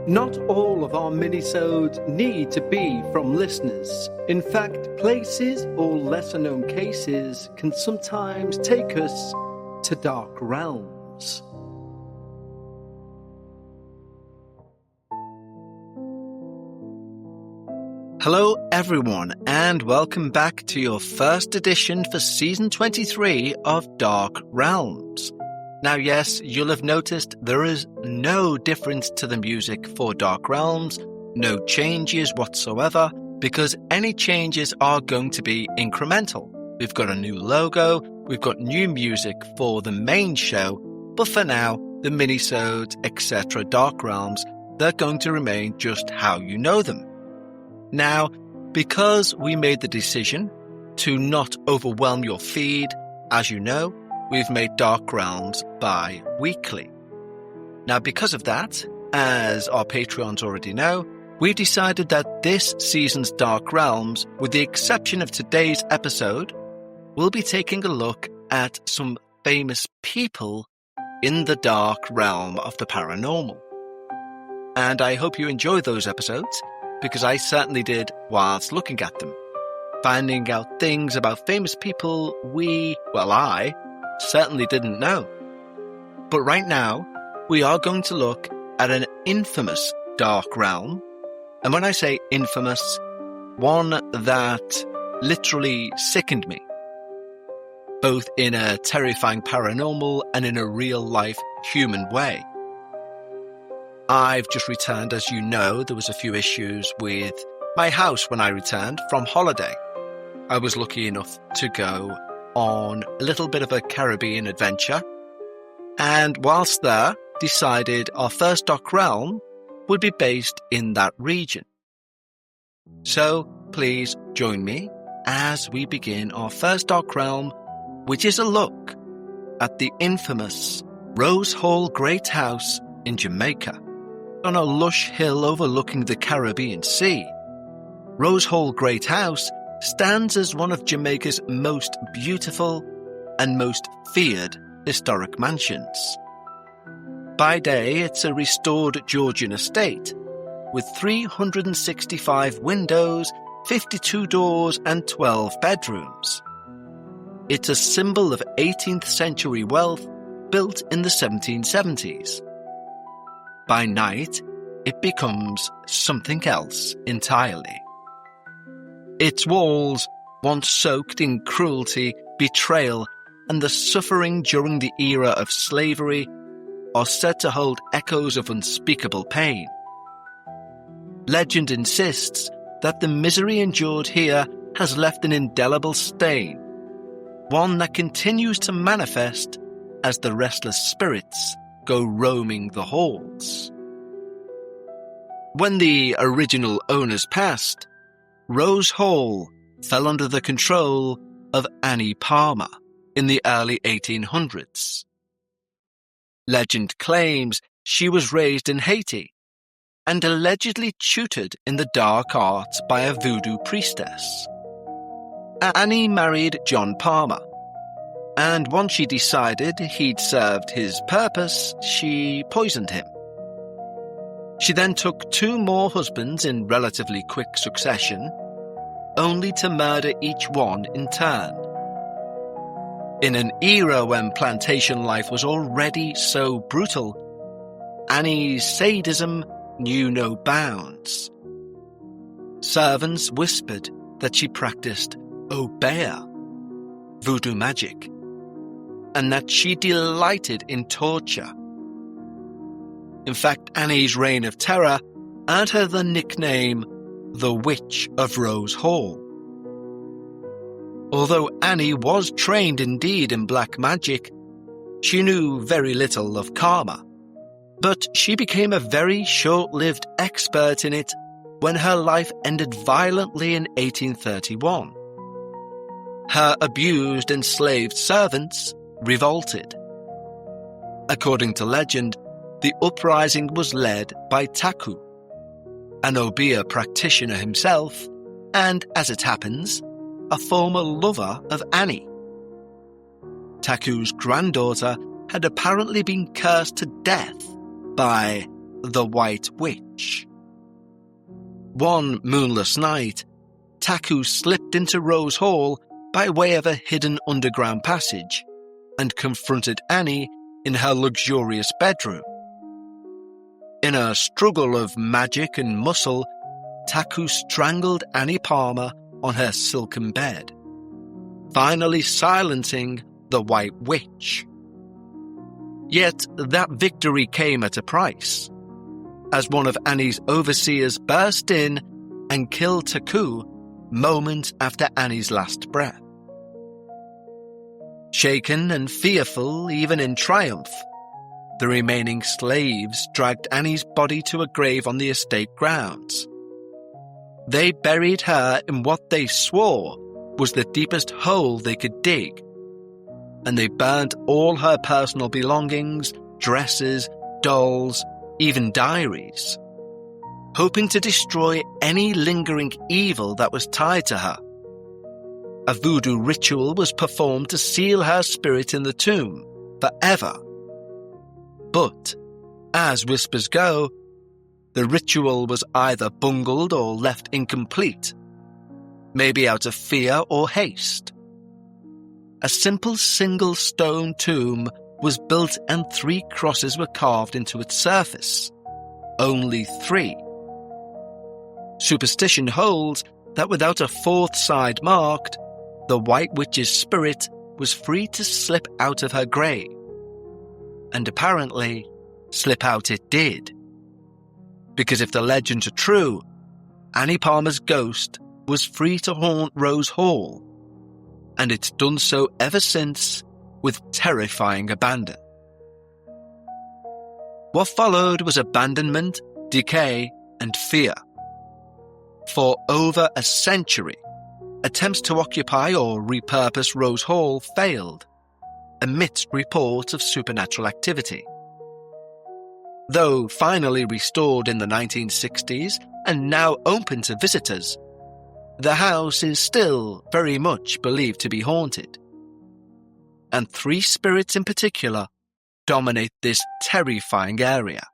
Not all of our minisodes need to be from listeners. In fact, places or lesser-known cases can sometimes take us to dark realms. Hello everyone, and welcome back to your first edition for Season 23 of Dark Realms. Now yes, you'll have noticed there is no difference to the music for Dark Realms, no changes whatsoever, because any changes are going to be incremental. We've got a new logo, we've got new music for the main show, but for now, the minisodes, etc. Dark Realms, they're going to remain just how you know them. Now, because we made the decision to not overwhelm your feed, as you know, we've made Dark Realms bi-weekly. Now, because of that, as our Patreons already know, we've decided that this season's Dark Realms, with the exception of today's episode, we'll be taking a look at some famous people in the dark realm of the paranormal. And I hope you enjoy those episodes, because I certainly did whilst looking at them, finding out things about famous people I certainly didn't know. But right now, we are going to look at an infamous dark realm, and when I say infamous, one that literally sickened me, both in a terrifying paranormal and in a real-life human way. I've just returned, as you know. There was a few issues with my house when I returned from holiday. I was lucky enough to go on a little bit of a Caribbean adventure, and whilst there, decided our first Dark Realm would be based in that region. So please join me as we begin our first Dark Realm, which is a look at the infamous Rose Hall Great House in Jamaica. On a lush hill overlooking the Caribbean Sea, Rose Hall Great House stands as one of Jamaica's most beautiful and most feared historic mansions. By day, it's a restored Georgian estate with 365 windows, 52 doors and 12 bedrooms. It's a symbol of 18th century wealth built in the 1770s. By night, it becomes something else entirely. Its walls, once soaked in cruelty, betrayal, and the suffering during the era of slavery, are said to hold echoes of unspeakable pain. Legend insists that the misery endured here has left an indelible stain, one that continues to manifest as the restless spirits go roaming the halls. When the original owners passed, Rose Hall fell under the control of Annie Palmer in the early 1800s. Legend claims she was raised in Haiti and allegedly tutored in the dark arts by a voodoo priestess. Annie married John Palmer, and once she decided he'd served his purpose, she poisoned him. She then took 2 more husbands in relatively quick succession, only to murder each one in turn. In an era when plantation life was already so brutal, Annie's sadism knew no bounds. Servants whispered that she practiced obeah, voodoo magic, and that she delighted in torture. In fact, Annie's reign of terror earned her the nickname the Witch of Rose Hall. Although Annie was trained indeed in black magic, she knew very little of karma, but she became a very short-lived expert in it when her life ended violently in 1831. Her abused, enslaved servants revolted. According to legend, the uprising was led by Taku, an obeah practitioner himself, and, as it happens, a former lover of Annie. Taku's granddaughter had apparently been cursed to death by the White Witch. One moonless night, Taku slipped into Rose Hall by way of a hidden underground passage and confronted Annie in her luxurious bedroom. In a struggle of magic and muscle, Taku strangled Annie Palmer on her silken bed, finally silencing the White Witch. Yet that victory came at a price, as one of Annie's overseers burst in and killed Taku moments after Annie's last breath. Shaken and fearful even in triumph, the remaining slaves dragged Annie's body to a grave on the estate grounds. They buried her in what they swore was the deepest hole they could dig, and they burnt all her personal belongings, dresses, dolls, even diaries, hoping to destroy any lingering evil that was tied to her. A voodoo ritual was performed to seal her spirit in the tomb forever. But, as whispers go, the ritual was either bungled or left incomplete, maybe out of fear or haste. A simple single stone tomb was built and 3 crosses were carved into its surface. Only 3. Superstition holds that without a 4th side marked, the White Witch's spirit was free to slip out of her grave. And apparently, slip out it did. Because if the legends are true, Annie Palmer's ghost was free to haunt Rose Hall, and it's done so ever since with terrifying abandon. What followed was abandonment, decay, and fear. For over a century, attempts to occupy or repurpose Rose Hall failed, amidst reports of supernatural activity. Though finally restored in the 1960s and now open to visitors, the house is still very much believed to be haunted. And 3 spirits in particular dominate this terrifying area.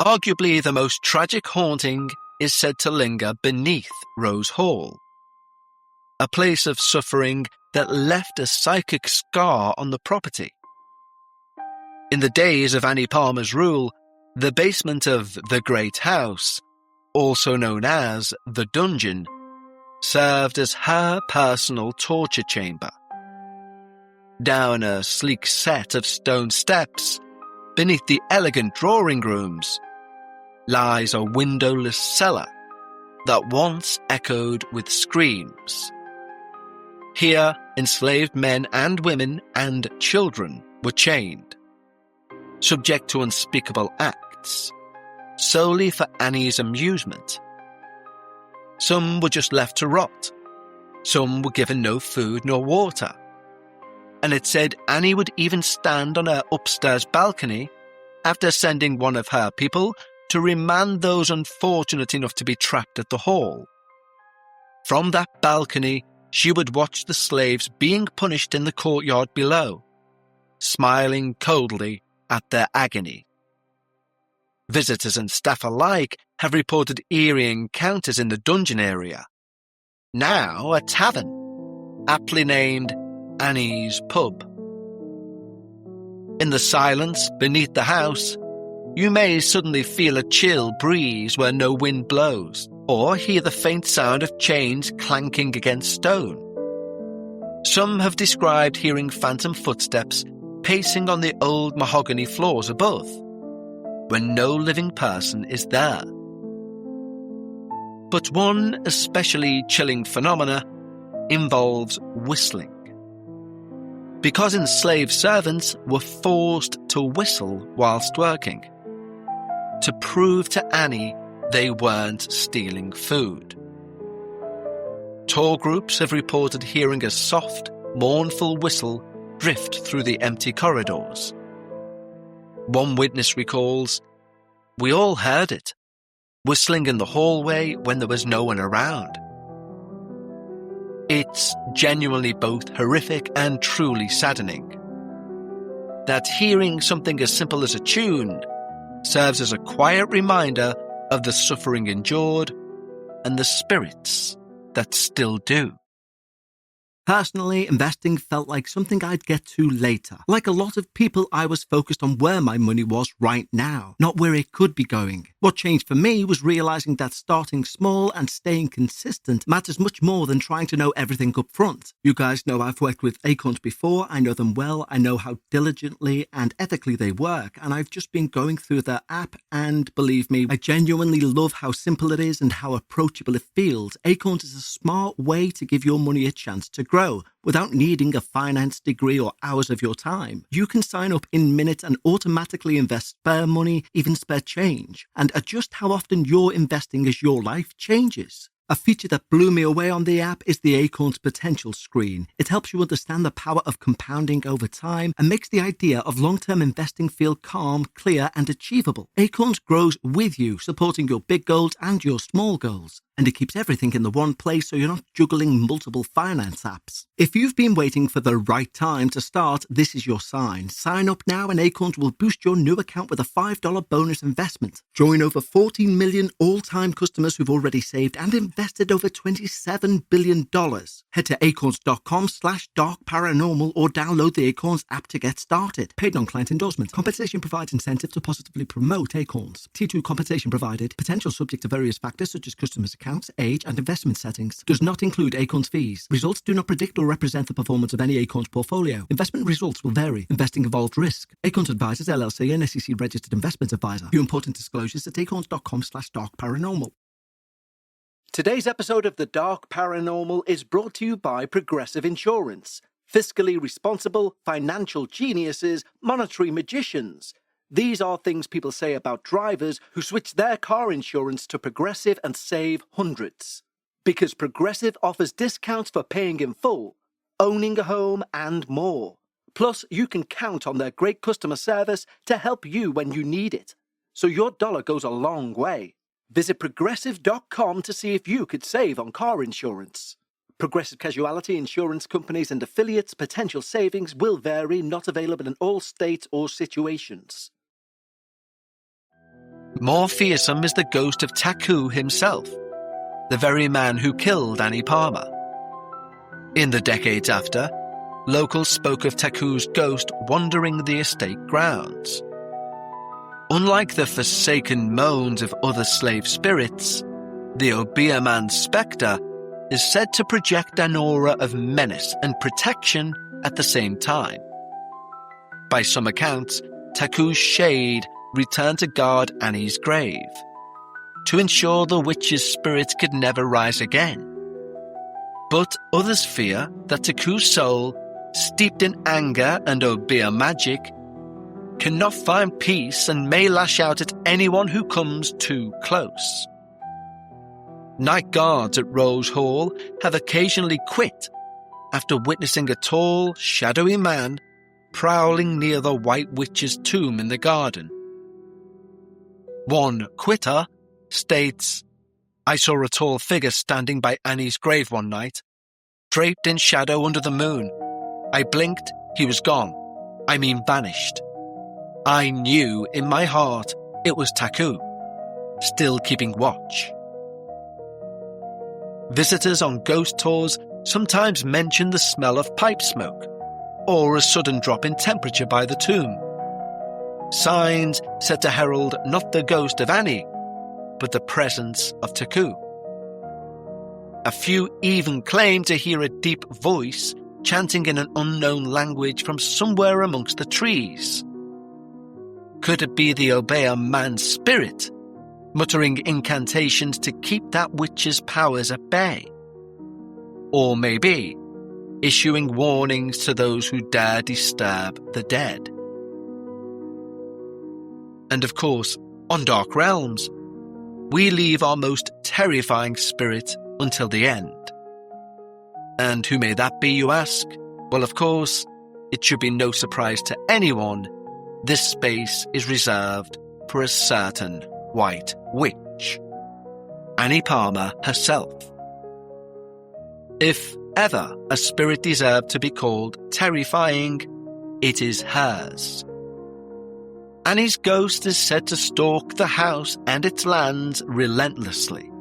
Arguably the most tragic haunting is said to linger beneath Rose Hall, a place of suffering that left a psychic scar on the property. In the days of Annie Palmer's rule, the basement of the Great House, also known as the Dungeon, served as her personal torture chamber. Down a sleek set of stone steps, beneath the elegant drawing rooms, lies a windowless cellar that once echoed with screams. Here, enslaved men and women and children were chained, subject to unspeakable acts, solely for Annie's amusement. Some were just left to rot. Some were given no food nor water. And it said Annie would even stand on her upstairs balcony after sending one of her people to remand those unfortunate enough to be trapped at the hall. From that balcony, she would watch the slaves being punished in the courtyard below, smiling coldly at their agony. Visitors and staff alike have reported eerie encounters in the dungeon area, now a tavern, aptly named Annie's Pub. In the silence beneath the house, you may suddenly feel a chill breeze where no wind blows, or hear the faint sound of chains clanking against stone. Some have described hearing phantom footsteps pacing on the old mahogany floors above, when no living person is there. But one especially chilling phenomena involves whistling. Because enslaved servants were forced to whistle whilst working, to prove to Annie they weren't stealing food. Tour groups have reported hearing a soft, mournful whistle drift through the empty corridors. One witness recalls, "We all heard it, whistling in the hallway when there was no one around." It's genuinely both horrific and truly saddening that hearing something as simple as a tune serves as a quiet reminder of the suffering endured and the spirits that still do. Personally, investing felt like something I'd get to later. Like a lot of people, I was focused on where my money was right now, not where it could be going. What changed for me was realizing that starting small and staying consistent matters much more than trying to know everything up front. You guys know I've worked with acorns before. I know them well. I know how diligently and ethically they work, and I've just been going through their app, and believe me, I genuinely love how simple it is and how approachable it feels. Acorns is a smart way to give your money a chance to grow without needing a finance degree or hours of your time. You can sign up in minutes and automatically invest spare money, even spare change, and adjust how often you're investing as your life changes. A feature that blew me away on the app is the Acorns Potential screen. It helps you understand the power of compounding over time and makes the idea of long-term investing feel calm, clear, and achievable. Acorns grows with you, supporting your big goals and your small goals. And it keeps everything in the one place so you're not juggling multiple finance apps. If you've been waiting for the right time to start, this is your sign. Sign up now and Acorns will boost your new account with a $5 bonus investment. Join over 14 million all-time customers who've already saved and invested over $27 billion. Head to acorns.com/darkparanormal or download the Acorns app to get started. Paid non-client endorsement. Compensation provides incentive to positively promote Acorns. T2 compensation provided. Potential subject to various factors such as customers' accounts, age, and investment settings. Does not include Acorns fees. Results do not predict or represent the performance of any Acorns portfolio. Investment results will vary. Investing involves risk. Acorns Advisors LLC, an SEC-registered investment advisor. View important disclosures at acorns.com/darkparanormal. Today's episode of The Dark Paranormal is brought to you by Progressive Insurance. Fiscally responsible, financial geniuses, monetary magicians. These are things people say about drivers who switch their car insurance to Progressive and save hundreds. Because Progressive offers discounts for paying in full, owning a home, and more. Plus, you can count on their great customer service to help you when you need it. So your dollar goes a long way. Visit Progressive.com to see if you could save on car insurance. Progressive Casualty Insurance Companies and affiliates' potential savings will vary, not available in all states or situations. More fearsome is the ghost of Taku himself, the very man who killed Annie Palmer. In the decades after, locals spoke of Taku's ghost wandering the estate grounds. Unlike the forsaken moans of other slave spirits, the Obeah man's spectre is said to project an aura of menace and protection at the same time. By some accounts, Taku's shade returned to guard Annie's grave, to ensure the witch's spirit could never rise again. But others fear that Taku's soul, steeped in anger and Obeah magic, cannot find peace and may lash out at anyone who comes too close. Night guards at Rose Hall have occasionally quit after witnessing a tall, shadowy man prowling near the White Witch's tomb in the garden. One quitter states, "I saw a tall figure standing by Annie's grave one night, draped in shadow under the moon. I blinked, he was gone. I mean vanished. I knew in my heart it was Taku, still keeping watch." Visitors on ghost tours sometimes mention the smell of pipe smoke, or a sudden drop in temperature by the tomb. Signs said to herald not the ghost of Annie, but the presence of Taku. A few even claim to hear a deep voice chanting in an unknown language from somewhere amongst the trees. Could it be the Obeah man's spirit, muttering incantations to keep that witch's powers at bay? Or maybe issuing warnings to those who dare disturb the dead? And of course, on Dark Realms, we leave our most terrifying spirit until the end. And who may that be, you ask? Well, of course, it should be no surprise to anyone, this space is reserved for a certain White Witch, Annie Palmer herself. If ever a spirit deserved to be called terrifying, it is hers. Annie's ghost is said to stalk the house and its lands relentlessly,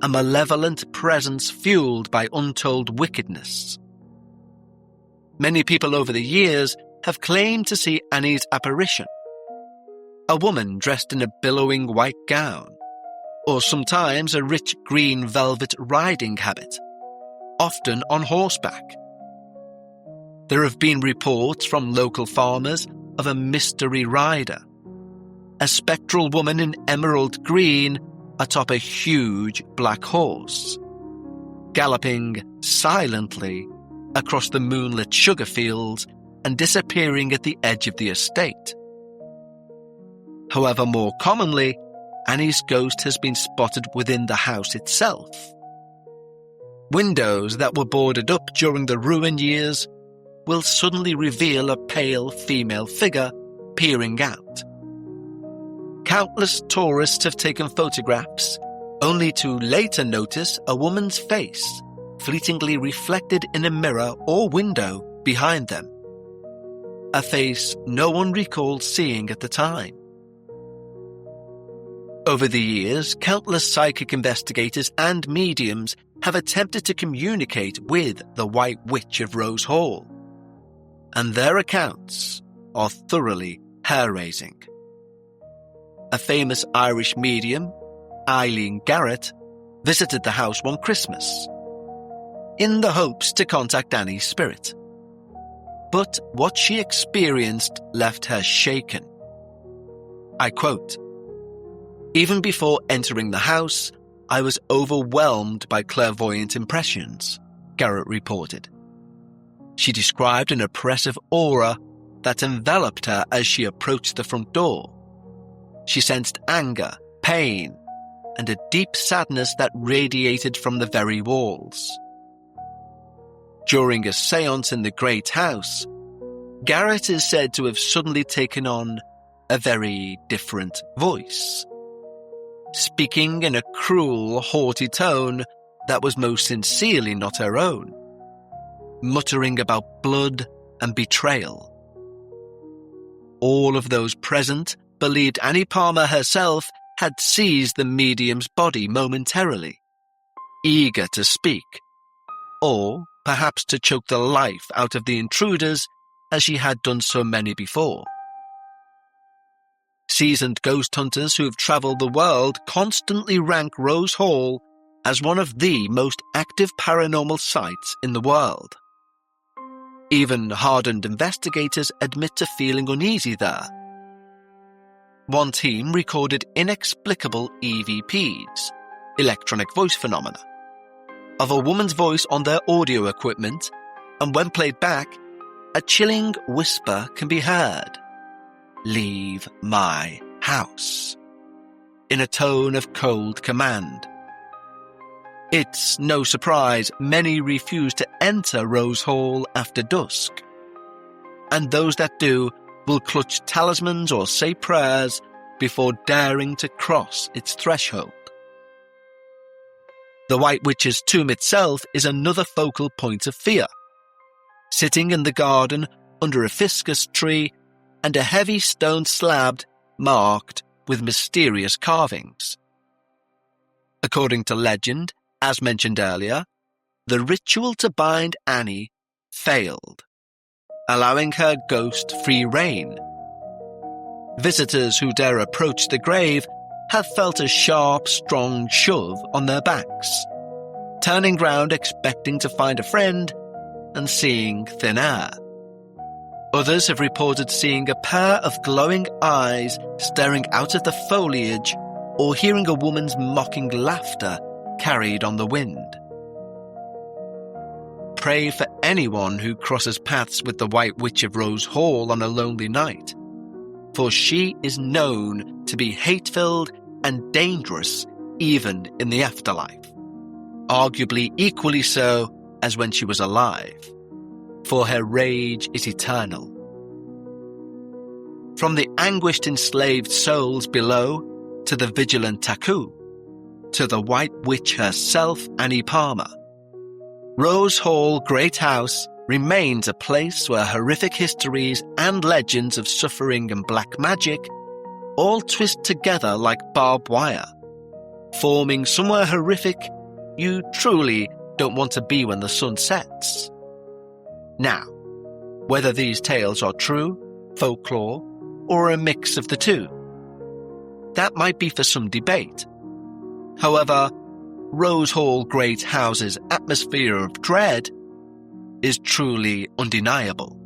a malevolent presence fueled by untold wickedness. Many people over the years have claimed to see Annie's apparition, a woman dressed in a billowing white gown, or sometimes a rich green velvet riding habit, often on horseback. There have been reports from local farmers of a mystery rider, a spectral woman in emerald green atop a huge black horse, galloping silently across the moonlit sugar fields and disappearing at the edge of the estate. However, more commonly, Annie's ghost has been spotted within the house itself. Windows that were boarded up during the ruin years will suddenly reveal a pale female figure peering out. Countless tourists have taken photographs, only to later notice a woman's face fleetingly reflected in a mirror or window behind them. A face no one recalled seeing at the time. Over the years, countless psychic investigators and mediums have attempted to communicate with the White Witch of Rose Hall, and their accounts are thoroughly hair-raising. A famous Irish medium, Eileen Garrett, visited the house one Christmas, in the hopes to contact Annie's spirit. But what she experienced left her shaken. I quote, "Even before entering the house, I was overwhelmed by clairvoyant impressions," Garrett reported. She described an oppressive aura that enveloped her as she approached the front door. She sensed anger, pain, and a deep sadness that radiated from the very walls. During a séance in the Great House, Garrett is said to have suddenly taken on a very different voice, speaking in a cruel, haughty tone that was most sincerely not her own, muttering about blood and betrayal. All of those present believed Annie Palmer herself had seized the medium's body momentarily, eager to speak, or perhaps to choke the life out of the intruders as she had done so many before. Seasoned ghost hunters who have travelled the world constantly rank Rose Hall as one of the most active paranormal sites in the world. Even hardened investigators admit to feeling uneasy there. One team recorded inexplicable EVPs, electronic voice phenomena, of a woman's voice on their audio equipment, and when played back, a chilling whisper can be heard, "Leave my house," in a tone of cold command. It's no surprise many refuse to enter Rose Hall after dusk, and those that do will clutch talismans or say prayers before daring to cross its threshold. The White Witch's tomb itself is another focal point of fear. Sitting in the garden under a fiscus tree and a heavy stone slab marked with mysterious carvings. According to legend, as mentioned earlier, the ritual to bind Annie failed, allowing her ghost free rein. Visitors who dare approach the grave have felt a sharp, strong shove on their backs, turning round expecting to find a friend and seeing thin air. Others have reported seeing a pair of glowing eyes staring out of the foliage or hearing a woman's mocking laughter carried on the wind. Pray for anyone who crosses paths with the White Witch of Rose Hall on a lonely night, for she is known to be hate-filled and dangerous even in the afterlife, arguably equally so as when she was alive, for her rage is eternal. From the anguished enslaved souls below, to the vigilant Taku, to the White Witch herself, Annie Palmer, Rose Hall Great House remains a place where horrific histories and legends of suffering and black magic all twist together like barbed wire, forming somewhere horrific you truly don't want to be when the sun sets. Now, whether these tales are true, folklore, or a mix of the two, that might be for some debate. However, Rose Hall Great House's atmosphere of dread is truly undeniable.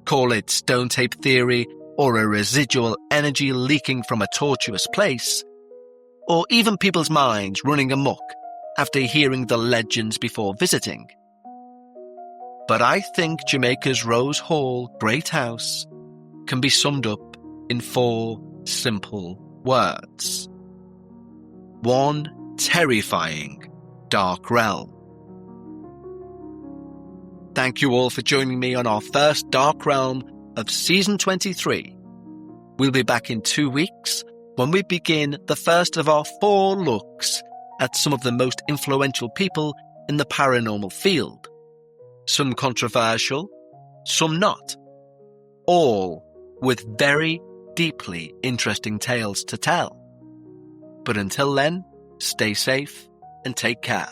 Call it stone tape theory or a residual energy leaking from a tortuous place, or even people's minds running amok after hearing the legends before visiting. But I think Jamaica's Rose Hall Great House can be summed up in 4 simple words. 1 terrifying dark realm. Thank you all for joining me on our first Dark Realm of Season 23. We'll be back in 2 weeks when we begin the first of our 4 looks at some of the most influential people in the paranormal field. Some controversial, some not. All with very deeply interesting tales to tell. But until then, stay safe and take care.